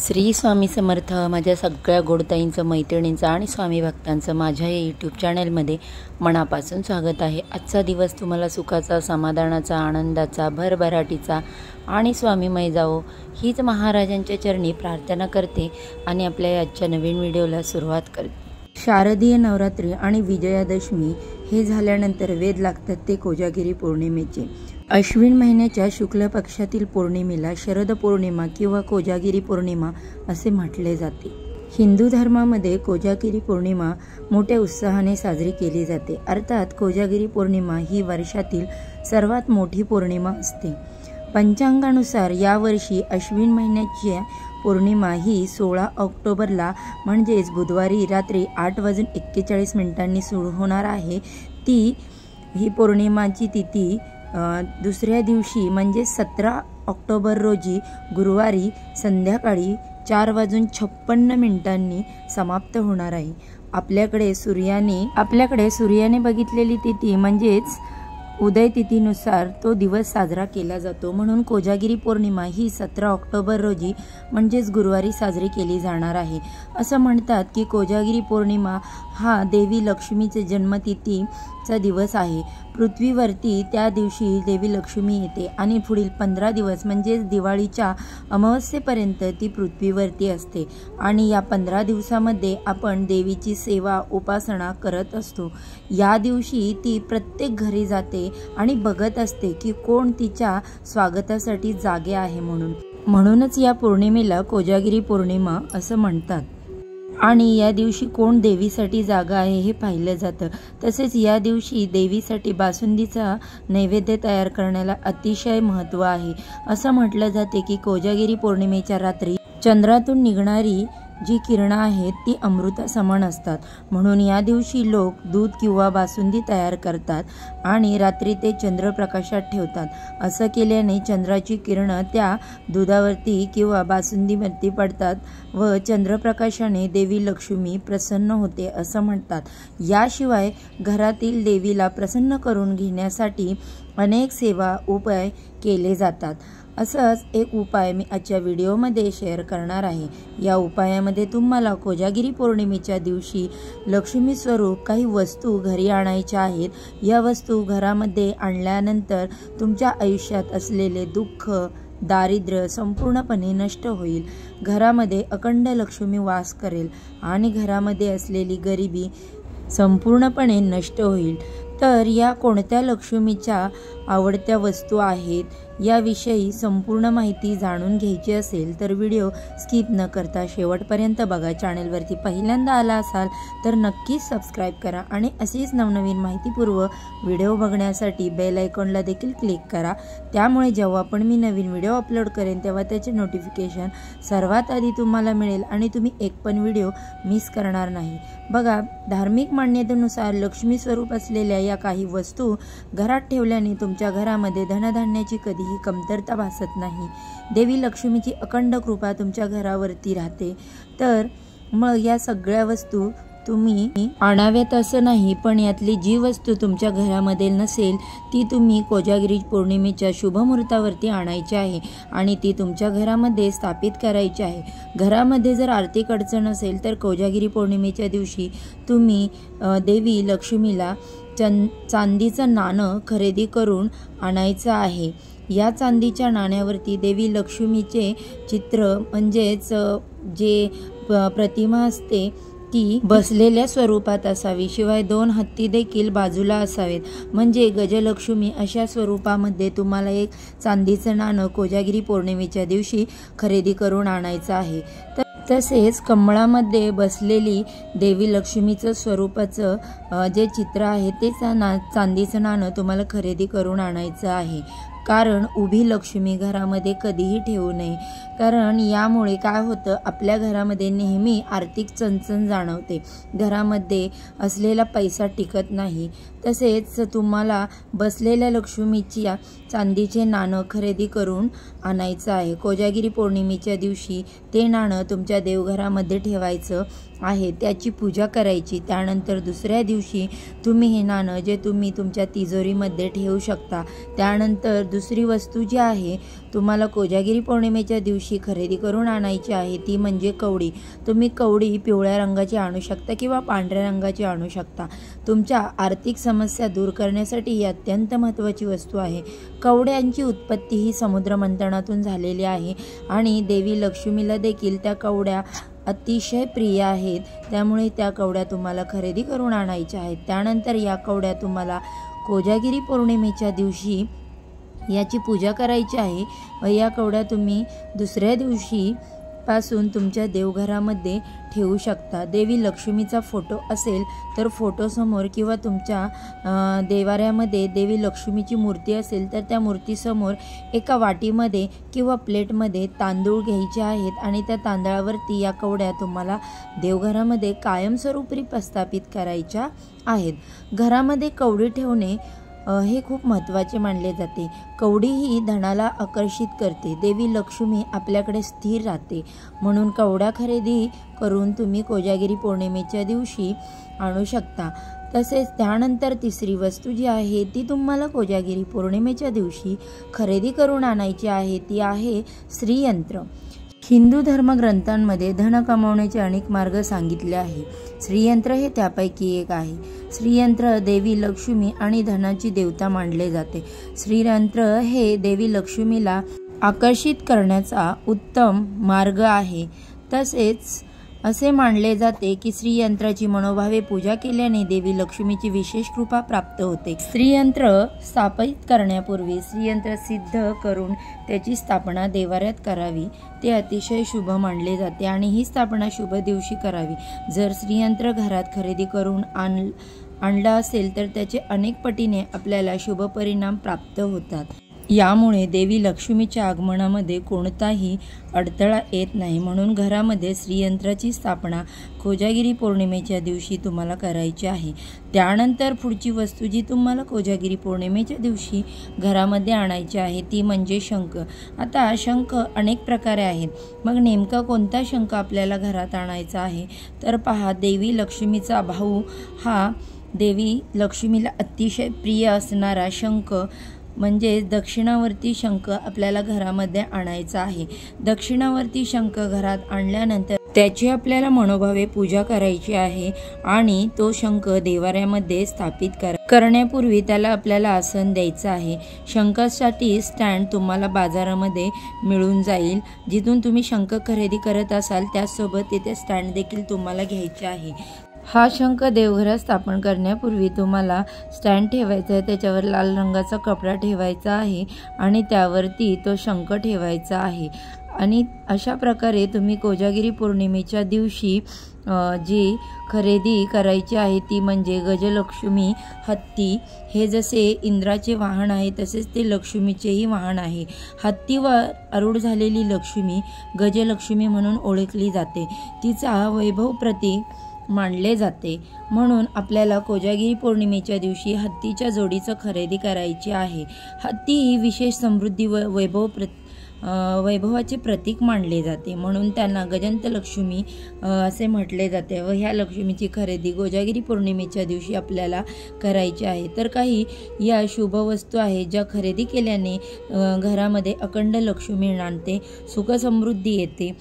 श्री स्वामी समर्थ। माझ्या सगळ्या गोडताईंचं, मैत्रिणींचं आणि स्वामी भक्तांचं माझ्या या यूट्यूब चॅनलमध्ये मनापासून स्वागत आहे। आजचा दिवस तुम्हाला सुखाचा, समाधानाचा, आनंदाचा, भरभराटीचा आणि स्वामीमय जावो हीच महाराजांच्या चरणी प्रार्थना करते आणि आपल्या आजच्या नवीन व्हिडिओला सुरुवात करते। शारदीय नवरात्री आणि विजयादशमी हे झाल्यानंतर वेध लागतात ते कोजागिरी पौर्णिमेचे। अश्विन महिन्याच्या शुक्ल पक्षातील पौर्णिमेला शरद पौर्णिमा किंवा कोजागिरी पौर्णिमा असे म्हटले जाते। हिंदू धर्मामध्ये कोजागिरी पौर्णिमा मोठ्या उत्साहाने साजरी केली जाते। अर्थात कोजागिरी पौर्णिमा ही वर्षातील सर्वात मोठी पौर्णिमा असते। पंचांगानुसार यावर्षी अश्विन महिन्याची पौर्णिमा ही 16 ऑक्टोबरला म्हणजेच बुधवारी रात्री 8:41 सुरू होणार आहे। ही पौर्णिमाची तिथी दुसऱ्या दिवशी म्हणजे 17 ऑक्टोबर रोजी गुरुवारी संध्याकाळी 4:56 समाप्त होणार आहे। आपल्याकडे सूर्याने बघितलेली तिथी म्हणजेच उदय तिथीनुसार तो दिवस साजरा केला जातो। म्हणून कोजागिरी पौर्णिमा ही 17 ऑक्टोबर रोजी म्हणजेच गुरुवारी साजरी केली जाणार आहे। असं म्हणतात की कोजागिरी पौर्णिमा हा देवी लक्ष्मीचे जन्मतिथीचा दिवस आहे। पृथ्वीवरती त्या दिवशी देवी लक्ष्मी येते आणि पुढील 15 दिवस म्हणजेच दिवाळीच्या अमावस्येपर्यंत ती पृथ्वीवरती असते आणि या 15 दिवसामध्ये आपण देवीची सेवा उपासना करत असतो। या दिवशी ती प्रत्येक घरी जाते आणि बघत असते की कोण तिच्या स्वागतासाठी जागे आहे म्हणूनच या पौर्णिमेला कोजागिरी पौर्णिमा असं म्हणतात। आणि या दिवशी कोण देवीसाठी जागा आहे हे पाहिलं जातं। तसेच या दिवशी देवीसाठी बासुंदीचा नैवेद्य तयार करण्याला अतिशय महत्त्व आहे। असं म्हटलं जाते की कोजागिरी पौर्णिमेच्या रात्री चंद्रातून निघणारी जी किरणं आहेत ती अमृतासमान असतात। म्हणून या दिवशी लोक दूध किंवा बासुंदी तयार करतात आणि रात्री ते चंद्रप्रकाशात ठेवतात। असं केल्याने चंद्राची किरणं त्या दुधावरती किंवा बासुंदीवरती पडतात व चंद्रप्रकाशाने देवी लक्ष्मी प्रसन्न होते असं म्हणतात। याशिवाय घरातील देवीला प्रसन्न करून घेण्यासाठी अनेक सेवा उपाय केले जातात। असंच एक उपाय मी आजच्या व्हिडिओमध्ये शेअर करणार आहे। या उपायामध्ये तुम्हाला कोजागिरी पौर्णिमेच्या दिवशी लक्ष्मी स्वरूप काही वस्तू घरी आणायच्या आहेत। या वस्तू घरामध्ये आणल्यानंतर तुमच्या आयुष्यात असलेले दुःख, दारिद्र्य संपूर्णपणे नष्ट होईल। घरामध्ये अखंड लक्ष्मी वास करेल आणि घरामध्ये असलेली गरिबी संपूर्णपणे नष्ट होईल। तर या कोणत्या लक्ष्मीच्या आवडत्या वस्तू आहेत याविषयी संपूर्ण माहिती जाणून घ्यायची असेल तर व्हिडिओ स्किप न करता शेवटपर्यंत बघा। चॅनलवरती पहिल्यांदा आला असाल तर नक्कीच सबस्क्राईब करा आणि अशीच नवनवीन माहितीपूर्व व्हिडिओ बघण्यासाठी बेल आयकॉनला देखील क्लिक करा। त्यामुळे जेव्हा पण मी नवीन व्हिडिओ अपलोड करेन तेव्हा त्याचे नोटिफिकेशन सर्वात आधी तुम्हाला मिळेल आणि तुम्ही एक पण व्हिडिओ मिस करणार नाही। बघा, धार्मिक मान्यतेनुसार लक्ष्मी स्वरूप असलेल्या या काही वस्तू घरात ठेवल्याने तुमच्या घरामध्ये धनधान्याची कधीही कमतरता भासत नाही। देवी लक्ष्मीची अखंड कृपा तुमच्या घरावरती राहते। तर मग या सगळ्या वस्तू तुम्ही आणाव्यात असं नाही, पण यातली जी वस्तू तुमच्या घरामध्ये नसेल ती तुम्ही कोजागिरी पौर्णिमेच्या शुभ मुहूर्तावरती आणायची आहे आणि ती तुमच्या घरामध्ये स्थापित करायची आहे। घरामध्ये जर आर्थिक अडचण असेल तर कोजागिरी पौर्णिमेच्या दिवशी तुम्ही देवी लक्ष्मीला चांदीचं नाणं खरेदी करून आणायचं आहे। या चांदीच्या नाण्यावरती देवी लक्ष्मीचे चित्र म्हणजेच जे प्रतिमा असते ती बसलेल्या स्वरूपात असावी। शिवाय 2 हत्ती देखील बाजूला असावेत, म्हणजे गजलक्ष्मी अशा स्वरूपामध्ये तुम्हाला एक चांदीचं नाणं कोजागिरी पौर्णिमेच्या दिवशी खरेदी करून आणायचं आहे। तसेच कमळामध्ये बसलेली देवी लक्ष्मीचं स्वरूपाचं जे चित्र आहे ते चांदीचं नाणं तुम्हाला खरेदी करून आणायचं आहे। कारण उभी लक्ष्मी घरामध्ये कधीही ठेवू नये, कारण यामुळे काय होतं, आपल्या घरामध्ये नेहमी आर्थिक चणचण जाणवते, घरामध्ये असलेला पैसा टिकत नाही। तसेच तुम्हाला बसलेल्या लक्ष्मीची चांदीचे नाणं खरेदी करून आणायचं आहे। कोजागिरी पौर्णिमेच्या दिवशी ते नाणं तुमच्या देवघरामध्ये ठेवायचं आहे, त्याची पूजा करायची। त्यानंतर दुसऱ्या दिवशी तुम्ही हे नाणं जे तुम्ही तुमच्या तिजोरीमध्ये ठेवू शकता। त्यानंतर दुसरी वस्तू जी आहे तुम्हाला कोजागिरी पौर्णिमेच्या दिवशी खरेदी करून आणायची आहे ती म्हणजे कवडी। तुम्ही कवडी पिवळ्या रंगाची आणू शकता किंवा पांढऱ्या रंगाची आणू शकता। तुमच्या आर्थिक समस्या दूर करण्यासाठी ही अत्यंत महत्त्वाची वस्तू आहे। कवड्यांची उत्पत्ती ही समुद्र मंथनातून झालेली आहे आणि देवी लक्ष्मीला देखील त्या कवड्या अतिशय प्रिय आहेत, त्यामुळे त्या कवड्या तुम्हाला खरेदी करून आणायच्या आहेत। त्यानंतर या कवड्या तुम्हाला कोजागिरी पौर्णिमेच्या दिवशी याची पूजा करायची आहे व या कवड्या तुम्ही दुसऱ्या दिवशी पासून तुमच्या देवघरामध्ये ठेवू शकता। देवी लक्ष्मीचा फोटो असेल तर फोटोसमोर किंवा तुमच्या देवाऱ्यामध्ये देवी लक्ष्मीची मूर्ती असेल तर त्या मूर्तीसमोर एका वाटीमध्ये किंवा प्लेटमध्ये तांदूळ घ्यायचे आहेत आणि त्या तांदळावरती या कवड्या तुम्हाला देवघरामध्ये कायमस्वरूपी प्रस्थापित करायच्या आहेत। घरामध्ये कवडी ठेवणे हे खूप महत्त्वाचे मानले जाते। कवडी ही धनाला आकर्षित करते। देवी लक्ष्मी आपल्याकडे स्थिर राहते, म्हणून कवड्या खरेदी करून तुम्ही कोजागिरी पौर्णिमेच्या दिवशी आणू शकता। तसेच त्यानंतर तिसरी वस्तू जी आहे ती तुम्हाला कोजागिरी पौर्णिमेच्या दिवशी खरेदी करून आणायची आहे ती आहे श्रीयंत्र। हिंदू धर्मग्रंथांमध्ये धन कमावण्याचे अनेक मार्ग सांगितले आहे। श्रीयंत्र हे त्यापैकी एक आहे। श्रीयंत्र देवी लक्ष्मी आणि धनाची देवता मानले जाते। श्रीयंत्र हे देवी लक्ष्मीला आकर्षित करण्याचा उत्तम मार्ग आहे। तसेच असे मानले जाते की श्रीयंत्राची मनोभावे पूजा केल्याने देवी लक्ष्मीची विशेष कृपा प्राप्त होते। श्रीयंत्र स्थापित करण्यापूर्वी श्रीयंत्र सिद्ध करून त्याची स्थापना देवाऱ्यात करावी, ते अतिशय शुभ मानले जाते आणि ही स्थापना शुभ दिवशी करावी। जर श्रीयंत्र घरात खरेदी करून आणला असेल तर त्याचे अनेक पटीने आपल्याला शुभ परिणाम प्राप्त होतात। यामुळे देवी लक्ष्मीच्या आगमनामध्ये कोणताही अडथळा येत नाही, म्हणून घरामध्ये श्रीयंत्राची स्थापना कोजागिरी पौर्णिमेच्या दिवशी तुम्हाला करायची आहे। त्यानंतर पुढची वस्तू जी तुम्हाला कोजागिरी पौर्णिमेच्या दिवशी घरामध्ये आणायची आहे ती म्हणजे शंख। आता शंख अनेक प्रकारे आहेत, मग नेमका कोणता शंख आपल्याला घरात आणायचा आहे तर पहा, देवी लक्ष्मीचा भाऊ हा देवी लक्ष्मीला अतिशय प्रिय असणारा शंख म्हणजे दक्षिणावर्ती शंख आपल्याला घरामध्ये आणायचा आहे। दक्षिणावर्ती शंख घरात आणल्यानंतर त्याची आपल्याला मनोभावे पूजा करायची आहे आणि तो शंख देवाऱ्यामध्ये स्थापित करण्यापूर्वी त्याला आपल्याला आसन द्यायचं आहे। शंखासाठी स्टँड तुम्हाला बाजारामध्ये मिळून जाईल, जिथून तुम्ही शंख खरेदी करत असाल त्याचसोबत तिथे स्टँड देखील तुम्हाला घ्यायचे आहे। हा शंख देवघरात स्थापन करण्यापूर्वी तुम्हाला स्टँड ठेवायचा आहे, त्याच्यावर लाल रंगाचा कपडा ठेवायचा आहे आणि त्यावरती तो शंख ठेवायचा आहे। आणि अशा प्रकारे तुम्ही कोजागिरी पौर्णिमेच्या दिवशी जी खरेदी करायची आहे ती म्हणजे गजलक्ष्मी हत्ती। हे जसे इंद्राचे वाहन आहे तसेच ते लक्ष्मीचेही वाहन आहे। हत्तीवर आरूढ झालेली लक्ष्मी गजलक्ष्मी म्हणून ओळखली जाते। तिचा वैभव प्रतीक मानले जाते, म्हणून आपल्याला कोजागिरी पौर्णिमेच्या दिवशी हत्तीच्या जोडीचं खरेदी करायची आहे। हत्ती ही विशेष समृद्धी व वैभवाचे प्रतीक मानले जाते, म्हणून त्यांना गजंत लक्ष्मी असे म्हटले जाते व ह्या लक्ष्मीची खरेदी कोजागिरी पौर्णिमेच्या दिवशी आपल्याला करायची आहे। तर काही या शुभ वस्तू आहेत ज्या खरेदी केल्याने घरामध्ये अखंड लक्ष्मी नांदते, सुख समृद्धी येते।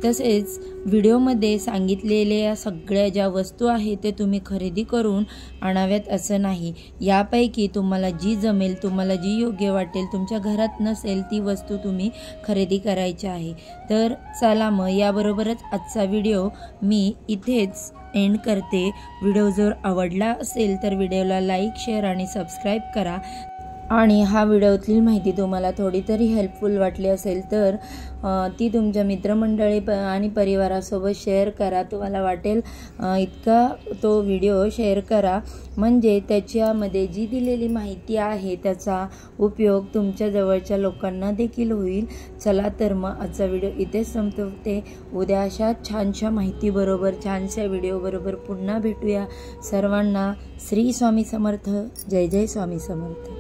तसेच व्हिडिओमध्ये सांगितलेल्या सगळ्या ज्या वस्तू आहेत ते तुम्ही खरेदी करून आणाव्यात असं नाही। यापैकी तुम्हाला जी जमेल, तुम्हाला जी योग्य वाटेल, तुमच्या घरात नसेल ती वस्तू तुम्ही खरेदी करायची आहे। तर चला मग याबरोबरच आजचा व्हिडिओ मी इथेच एंड करते। व्हिडिओ जर आवडला असेल तर व्हिडिओला लाईक, शेअर आणि सबस्क्राईब करा आणि हा व्हिडिओतली माहिती तुम्हाला थोडी तरी हेल्पफुल वाटली असेल तर ती तुमच्या मित्रमंडळी आणि परिवारासोबत शेअर करा। तुम्हाला वाटेल इतका तो व्हिडिओ शेअर करा, म्हणजे त्याच्यामध्ये जी दिलेली माहिती आहे त्याचा उपयोग तुमच्या जवळच्या लोकांना देखील होईल। चला तर मग आजचा व्हिडिओ इथेच संपवते। उद्या अशा छानशा माहितीबरोबर, छानशा व्हिडिओबरोबर पुन्हा भेटूया। सर्वांना श्री स्वामी समर्थ। जय जय स्वामी समर्थ।